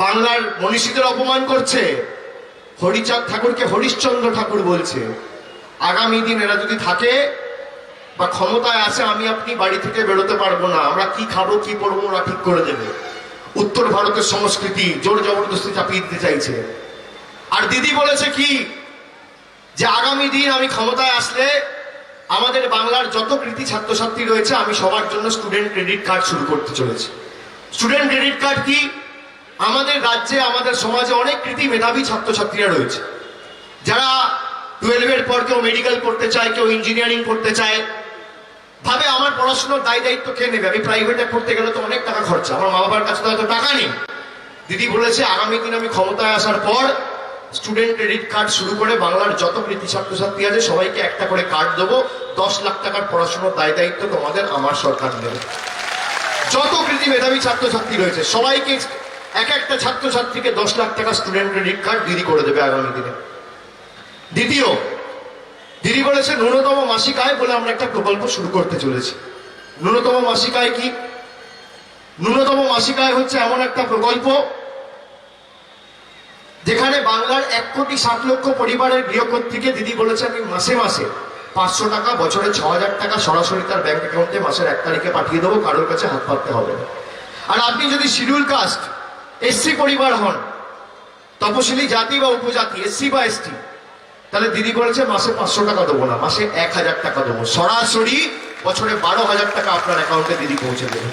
বাংলার মনীষীদের অপমান করছে, হরিচাঁদ ঠাকুরকে হরিশ্চন্দ্র ঠাকুর বলছে। আগামী দিন এরা যদি থাকে বা ক্ষমতায় আসে, আমি আপনি বাড়ি থেকে বেরোতে পারবো না। আমরা কি খাবো কি পড়বো ওরা ঠিক করে দেবে। উত্তর ভারতের সংস্কৃতি জোর জবরদস্তি চাপিয়ে দিতে চাইছে। আর দিদি বলেছে কি, যে আগামী দিন আমি ক্ষমতায় আসলে আমাদের বাংলার যত কৃতি ছাত্রছাত্রী রয়েছে আমি সবার জন্য স্টুডেন্ট ক্রেডিট কার্ড শুরু করতে চলেছি। স্টুডেন্ট ক্রেডিট কার্ড কি? আমাদের রাজ্যে আমাদের সমাজে অনেক কৃতি মেধাবী ছাত্রছাত্রীরা রয়েছে, যারা 12-এর পর কেউ মেডিকেল করতে চায়, কেউ ইঞ্জিনিয়ারিং করতে চায়, ভাবে আমার পড়াশোনার দায় দায়িত্ব কে নেবে? আমি প্রাইভেটে পড়তে গেলে তো অনেক টাকা খরচা, আমার মা বাবার কাছে তো হয়তো টাকা নেই। দিদি বলেছে আগামী দিন আমি ক্ষমতায় আসার পর স্টুডেন্ট ক্রেডিট কার্ড শুরু করে বাংলার যত কৃতি ছাত্রছাত্রী আছে সবাইকে একটা করে কার্ড দেবো। 10 লাখ টাকার পড়াশোনার দায় দায়িত্ব তোমাদের আমার সরকার নেবে। যত কৃতি মেধাবী ছাত্রছাত্রী রয়েছে সবাইকে, এক একটা ছাত্রছাত্রীকে 10 লাখ টাকা স্টুডেন্ট ক্রেডিট কার্ড দিদি করে দেবে আগামী দিনে। দ্বিতীয়, দিদি বলেছে ন্যূনতম মাসিক আয় বলে আমরা একটা প্রকল্প শুরু করতে চলেছি। ন্যূনতম মাসিক আয় কি? ন্যূনতম মাসিক আয় হচ্ছে এমন একটা প্রকল্প যেখানে বাংলার 1,60,00,000 পরিবারের গৃহকর্ত্রীকে দিদি বলেছে আমি মাসে মাসে 500 টাকা, বছরে 6,000 টাকা সরাসরি তার ব্যাংক অ্যাকাউন্টে মাসের 1 তারিখে পাঠিয়ে দেবো, কারোর কাছে হাত পাততে হবে না। আর আপনি যদি শিডিউল কাস্ট এসসি পরিবার হন, তপশিলি জাতি বা উপজাতি, এসসি বা এসটি, তাহলে দিদি বলেছে মাসে 500 টাকা দেবো না, মাসে 1,000 টাকা দেবো, সরাসরি বছরে 12,000 টাকা আপনার অ্যাকাউন্টে দিদি পৌঁছে দেবে।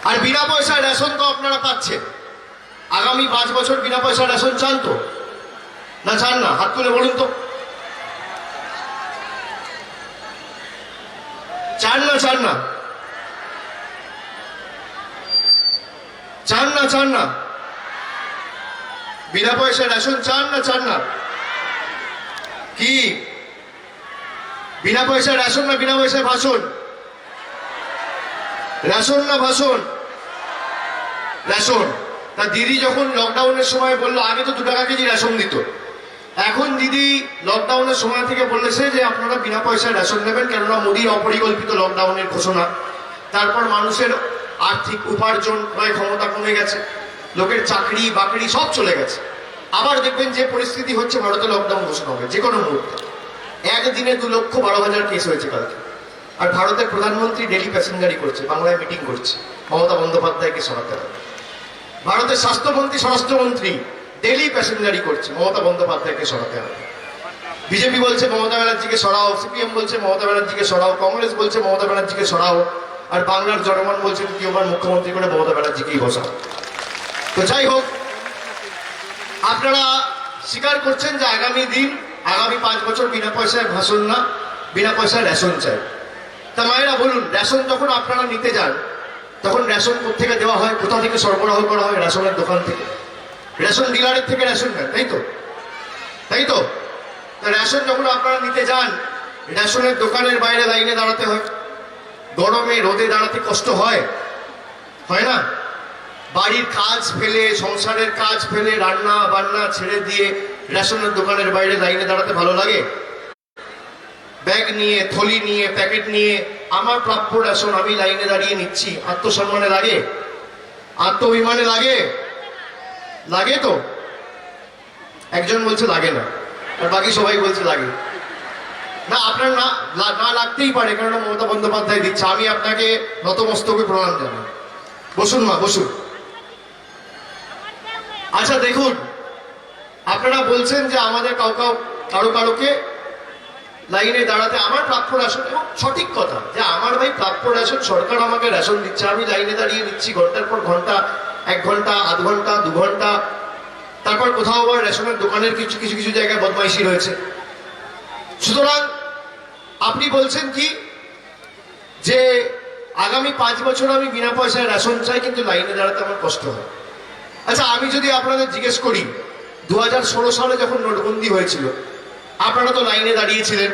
আর বিনা পয়সায় রেশন তো আপনারা পাচ্ছেন। আগামী 5 বছর বিনা পয়সা রেশন চান তো? না চান না? হাত তুলে বলুন তো। চান না? চান না? চান না? চান না? বিনা পয়সা রেশন চান না? চান না? কি বিনা পয়সা রেশন না বিনা পয়সায় ভাষণ? রেশন না ভাষণ? রেশন। তা দিদি যখন লকডাউনের সময় বললো, আগে তো 2 টাকা কেজি রেশন দিত, এখন দিদি লকডাউনের সময় থেকে বলেছে যে আপনারা বিনা পয়সায় রেশন নেবেন, কেননা মোদীর অপরিকল্পিত লকডাউনের ঘোষণা, তারপর মানুষের আর্থিক উপার্জন ক্রয় ক্ষমতা কমে গেছে, লোকের চাকরি বাকরি সব চলে গেছে। আবার দেখবেন যে পরিস্থিতি হচ্ছে, ভারতে লকডাউন ঘোষণা হবে যে কোনো মুহূর্তে। একদিনে 2,12,000 কেস হয়েছে কালকে। আর ভারতের প্রধানমন্ত্রী ডেলি প্যাসেঞ্জারি করছে, বাংলায় মিটিং করছে, মমতা বন্দ্যোপাধ্যায়কে সরাতে হবে। ভারতের স্বাস্থ্যমন্ত্রী স্বরাষ্ট্রমন্ত্রী ডেলি প্যাসেঞ্জারি করছে, মমতা বন্দ্যোপাধ্যায়কে সরাতে হবে। বিজেপি বলছে মমতা ব্যানার্জিকে সরাও, সিপিএম বলছে মমতা ব্যানার্জিকে সরাও, কংগ্রেস বলছে মমতা ব্যানার্জিকে সরাও, আর বাংলার জনগণ বলছে দ্বিতীয়বার মুখ্যমন্ত্রী করে মমতা ব্যানার্জিকেই বসাও। তো যাই হোক, আপনারা স্বীকার করছেন যে আগামী দিন, আগামী 5 বছর বিনা পয়সায় ভাষণ না, বিনা পয়সায় রেশন চাই। তা মায়েরা বলুন, রেশন যখন আপনারা নিতে যান তখন রেশন কোথেকে দেওয়া হয়, কোথা থেকে সরবরাহ করা হয়? রেশনের দোকান থেকে, রেশন ডিলারের থেকে রেশন নেন, তাই তো? তাই তো? রেশন যখন আপনারা নিতে যান, রেশনের দোকানের বাইরে লাইনে দাঁড়াতে হয়, গরমে রোদে দাঁড়াতে কষ্ট হয়, হয় না? বাড়ির কাজ ফেলে, সংসারের কাজ ফেলে, রান্না বান্না ছেড়ে দিয়ে রেশনের দোকানের বাইরে লাইনে দাঁড়াতে ভালো লাগে? ব্যাগ নিয়ে, থলি নিয়ে, প্যাকেট নিয়ে, আমার প্রাপ্য রেশন আমি লাইনে দাঁড়িয়ে নিচ্ছি, আত্মসম্মানে লাগে? আত্মঅভিমানে লাগে? লাগে তো? একজন বলছে লাগে না, আর বাকি সবাই বলছে লাগে না। আপনার না লাগতেই পারে, কারণ মমতা বন্দ্যোপাধ্যায় দিচ্ছে। আমি আপনাকে নতমস্তকে প্রণাম জানাই। বসুন মা, বসুন। আচ্ছা দেখুন, আপনারা বলছেন যে আমাদের কারোকে লাইনে দাঁড়াতে, আমার প্রাপ্য রেশন, এবং সঠিক কথা যে আমার ভাই প্রাপ্য রেশন, সরকার আমাকে রেশন দিচ্ছে, আমি লাইনে দাঁড়িয়ে নিচ্ছি ঘন্টার পর ঘন্টা, 1 ঘন্টা, আধ ঘন্টা, 2 ঘন্টা। তারপর কোথাও আবার রেশনের দোকানের কিছু জায়গায় বদমাইশি রয়েছে। সুতরাং আপনি বলছেন কি, যে আগামী 5 বছর আমি বিনা পয়সায় রেশন চাই, কিন্তু লাইনে দাঁড়াতে আমার কষ্ট হয়। আচ্ছা, আমি যদি আপনাদের জিজ্ঞেস করি 2016 সালে যখন নোটবন্দি হয়েছিল, আপনারা তো লাইনে দাঁড়িয়েছিলেন,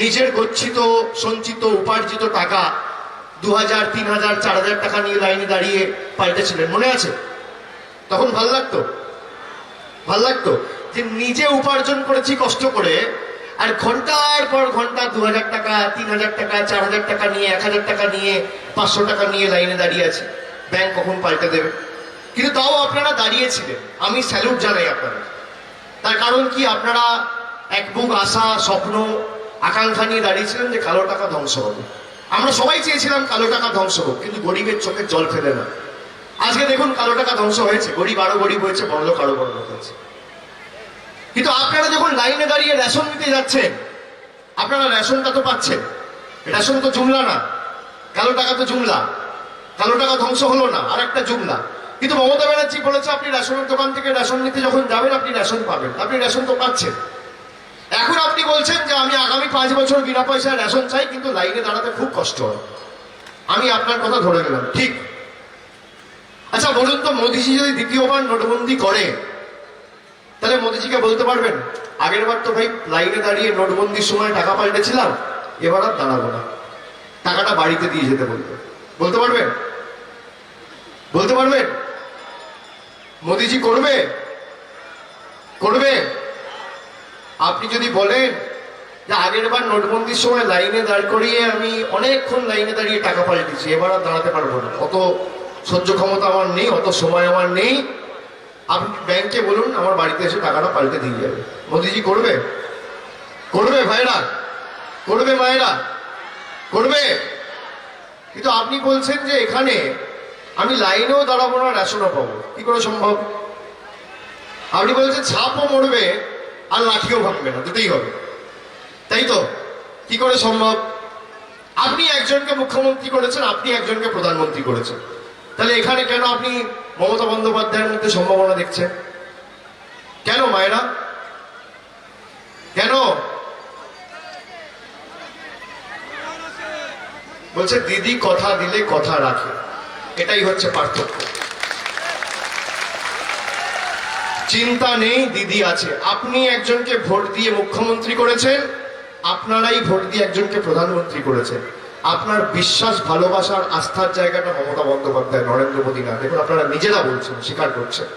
নিজের গচ্ছিত সঞ্চিত উপার্জিত টাকা 2000, 3000, 4000 টাকা নিয়ে লাইনে দাঁড়িয়ে পাল্টেছিলেন, মনে আছে? তখন ভাল লাগতো? ভাল লাগতো যে নিজে উপার্জন করেছি কষ্ট করে, আর ঘন্টার পর ঘন্টা 2000 টাকা, 3000 টাকা, 4000 টাকা নিয়ে, 1000 টাকা নিয়ে, 500 টাকা নিয়ে লাইনে দাঁড়িয়ে আছে, ব্যাংক কখন পাল্টে দেবে। কিন্তু তাও আপনারা দাঁড়িয়েছিলেন, আমি স্যালুট জানাই আপনারা। তার কারণ কি? আপনারা এক বুক আশা, স্বপ্ন, আকাঙ্ক্ষা নিয়ে দাঁড়িয়েছিলেন যে কালো টাকা ধ্বংস হবে। আমরা সবাই চেয়েছিলাম কালো টাকা ধ্বংস হোক, কিন্তু গরিবের চোখে জল ফেলে না। আজকে দেখুন কালো টাকা ধ্বংস হয়েছে, গরিব আরো গরিব হয়েছে, বড়লোক আরো বড়লোক হয়েছে। কিন্তু আপনারা যখন লাইনে দাঁড়িয়ে রেশন নিতে যাচ্ছেন, আপনারা রেশনটা তো পাচ্ছেন, রেশন তো জুমলা না, কালো টাকা তো জুমলা। কালো টাকা ধ্বংস হলো না, আর একটা জুমলা। কিন্তু মমতা ব্যানার্জি বলেছে আপনি রেশনের দোকান থেকে রেশন নিতে যখন যাবেন আপনি রেশন পাবেন, আপনি রেশন তো পাচ্ছেন। এখন আপনি বলছেন যে আমি আগামী 5 বছর বিনা পয়সায় রেশন চাই, কিন্তু লাইনে দাঁড়াতে খুব কষ্ট হয়। আমি আপনার কথা ধরে গেলাম, ঠিক। আচ্ছা বলুন তো, মোদিজি যদি দ্বিতীয়বার নোটবন্দি করে, তাহলে মোদিজিকে বলতে পারবেন আগের বার তো ভাই লাইনে দাঁড়িয়ে নোটবন্দির সময় টাকা পাল্টেছিলাম, এবার আর দাঁড়াবো না, টাকাটা বাড়িতে দিয়ে যেতে বলবে? বলতে পারবেন? বলতে পারবেন? মোদিজি করবে? করবে? আপনি যদি বলেন যে আগের বার নোটবন্দির সময় লাইনে দাঁড় করিয়ে আমি অনেকক্ষণ লাইনে দাঁড়িয়ে টাকা পাল্টেছি, এবার আর দাঁড়াতে পারবো না, অত সহ্য ক্ষমতা আমার নেই, অত সময় আমার নেই, আপনি ব্যাংকে বলুন আমার বাড়িতে এসে টাকাটা পাল্টে দিয়ে যাবে। মোদিজি করবে? করবে ভাইরা? করবে মায়েরা? করবে? কিন্তু আপনি বলছেন যে এখানে আমি লাইনেও দাঁড়াবো না, রেশনও পাবো, কি করে সম্ভব? আপনি বলছেন ছাপও মরবে আর লাঠিও ভাঙবে না, দুটোই হবে, তাই তো? কি করে সম্ভব? আপনি একজনকে মুখ্যমন্ত্রী করেছেন, আপনি একজনকে প্রধানমন্ত্রী করেছেন, তাহলে এখানে কেন আপনি মমতা বন্দ্যোপাধ্যায়ের মধ্যে সম্ভাবনা দেখছেন? কেন মায়েরা? কেন? বলছে দিদি কথা দিলে কথা রাখে, এটাই হচ্ছে পার্থক্য। চিন্তা নেই, দিদি আছে। আপনি একজনকে ভোট দিয়ে মুখ্যমন্ত্রী করেছেন, আপনারাই ভোট দিয়ে একজনকে প্রধানমন্ত্রী করেছেন। আপনার বিশ্বাস, ভালোবাসার, আস্থার জায়গাটা মমতা বন্দ্যোপাধ্যায়, নরেন্দ্র মোদী না। দেখুন আপনারা নিজেরা বলছেন, স্বীকার করছেন।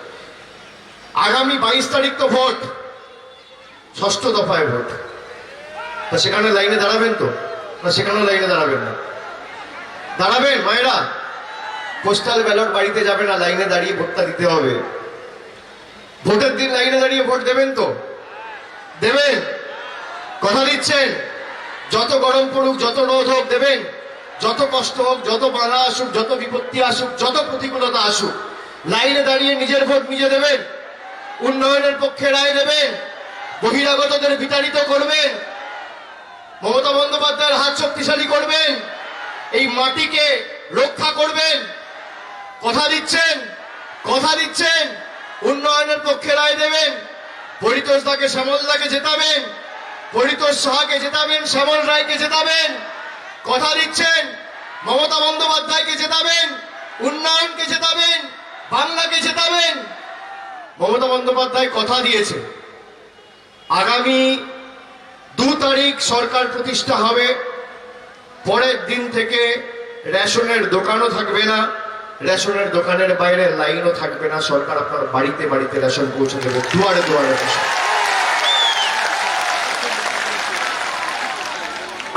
আগামী 22 তারিখ তো ভোট, 6ষ্ঠ দফায় ভোট। তা সেখানে লাইনে দাঁড়াবেন তো? না সেখানেও লাইনে দাঁড়াবেন না? দাঁড়াবেন মায়েরা? পোস্টাল ব্যালট বাড়িতে যাবে না, লাইনে দাঁড়িয়ে ভোটটা দিতে হবে। ভোটের দিন লাইনে দাঁড়িয়ে ভোট দেবেন তো? দেবেন? কথা দিচ্ছেন? যত গরম পড়ুক, যত রোদ হোক দেবেন, যত কষ্ট হোক, যত বাধা আসুক, যত বিপত্তি আসুক, যত প্রতিকূলতা আসুক, লাইনে দাঁড়িয়ে নিজের ভোট নিজে দেবেন, উন্নয়নের পক্ষে রায় দেবেন, বহিরাগতদের বিতাড়িত করবেন, মমতা বন্দ্যোপাধ্যায়ের হাত শক্তিশালী করবেন, এই মাটিকে রক্ষা করবেন। কথা দিচ্ছেন? কথা দিচ্ছেন? উন্নয়নের পক্ষে রায় দেবেন, পরিতোষ দাকে, শ্যামল দাকে জেতাবেন, পরিতোষ সাহাকে জেতাবেন, শ্যামল রায়কে জেতাবেন। কথা দিচ্ছেন? মমতা বন্দ্যোপাধ্যায়কে জেতাবেন, উন্নয়নকে জেতাবেন, বাংলাকে জেতাবেন। মমতা বন্দ্যোপাধ্যায় কথা দিয়েছে আগামী 2 তারিখ সরকার প্রতিষ্ঠা হবে, পরের দিন থেকে রেশনের দোকানও থাকবে না, রেশনের দোকানের বাইরে লাইনও থাকবে না, সরকার আপনার বাড়িতে বাড়িতে রেশন পৌঁছে দেবে, দুয়ারে দুয়ারে রেশন।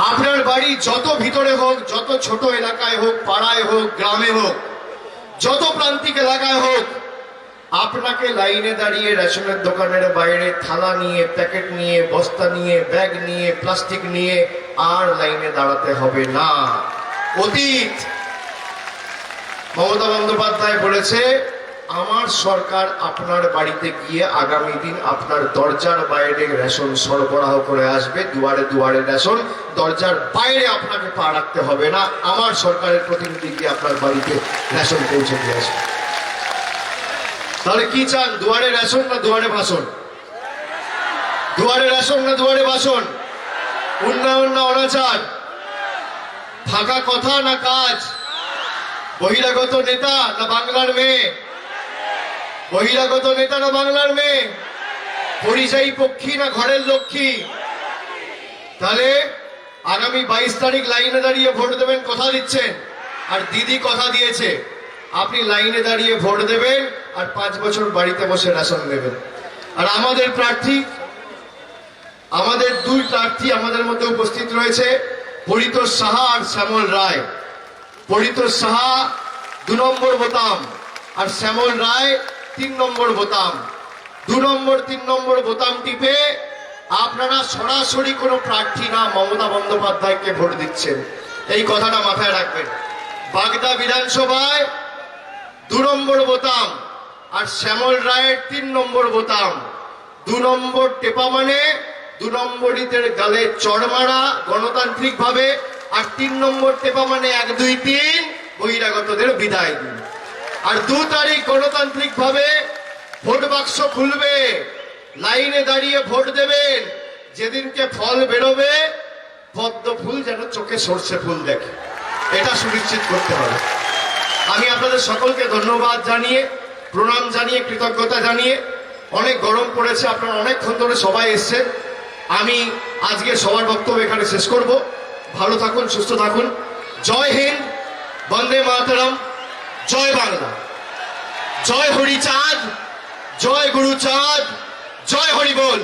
আপনার বাড়ি যত ভিতরে হোক, যত ছোট এলাকায় হোক, পাড়ায় হোক, গ্রামে হোক, যত প্রান্তিক এলাকায় হোক, আপনাকে লাইনে দাঁড়িয়ে রেশনের দোকানের বাইরে থালা নিয়ে, প্যাকেট নিয়ে, বস্তা নিয়ে, ব্যাগ নিয়ে, প্লাস্টিক নিয়ে আর লাইনে দাঁড়াতে হবে না। অতীত। মমতা বন্দ্যোপাধ্যায় বলেছে আমার সরকার আপনার বাড়িতে গিয়ে আগামী দিন আপনার দরজার বাইরে রেশন সরবরাহ করে আসবে, দুয়ারে দুয়ারে রেশন, দরজার বাইরে আপনাকে পা রাখতে হবে না, আমার সরকারের প্রতিনিধি গিয়ে আপনার বাড়িতে রেশন পৌঁছে দিয়ে আসবে। তাহলে কি চান? দুয়ারে রেশন না দুয়ারে ভাষণ? দুয়ারে রেশন না দুয়ারে ভাষণ? উন্নয়ন না অনাচার? ফাঁকা কথা না কাজ? বহিরাগত নেতা না বাংলার মেয়ে? বহিরাগত নেতা না বাংলার মেয়ে? পরিযায়ী পক্ষী না ঘরের লক্ষ্মী? তাহলে আগামী 22 তারিখ লাইনে দাঁড়িয়ে ভোট দেবেন, কথা দিচ্ছেন? আর দিদি কথা দিয়েছে, আপনি লাইনে দাঁড়িয়ে ভোট দেবেন আর 5 বছর বাড়িতে বসে রেশন নেবেন। আর আমাদের প্রার্থী, আমাদের দুই প্রার্থী আমাদের মধ্যে উপস্থিত রয়েছে, পরিতোষ সাহা আর শ্যামল রায়। পরিতোষ সাহা 2 নম্বর বোতাম আর শ্যামল রায় 3 নম্বর বোতাম। 2 নম্বর 3 নম্বর বোতাম টিপে আপনারা সরাসরি কোনো প্রার্থী না মমতা বন্দ্যোপাধ্যায়কে ভোট দিচ্ছেন, এই কথাটা মাথায় রাখবেন। বাগদা বিধানসভায় 2 নম্বর বোতাম আর শ্যামল রায়ের 3 নম্বর বোতাম। 2 নম্বর টেপা মানে 2 নম্বরীদের গালে চড় মারা গণতান্ত্রিক ভাবে, আর 3 নম্বর টেপা মানে 1, 2, 3 বহিরাগতদের বিদায় দিন। আর 2 তারিখ গণতান্ত্রিক ভাবে ভোট বাক্স খুলবে, লাইনে দাঁড়িয়ে ভোট দেবেন। যেদিনকে ফল বেরোবে পদ্ম ফুল যেন চোখে সর্ষে ফুল দেখে, এটা সুনিশ্চিত করতে হবে। আমি আপনাদের সকলকে ধন্যবাদ জানিয়ে, প্রণাম জানিয়ে, কৃতজ্ঞতা জানিয়ে, অনেক গরম পড়েছে, আপনারা অনেকক্ষণ ধরে সবাই এসছেন, আমি আজকে সবার বক্তব্য এখানে শেষ করব। ভালো থাকুন, সুস্থ থাকুন। জয় হিন্দ, বন্দে মাতরম, জয় বাংলা, জয় হরিচাঁদ, জয় গুরুচাঁদ, জয় হরি বল।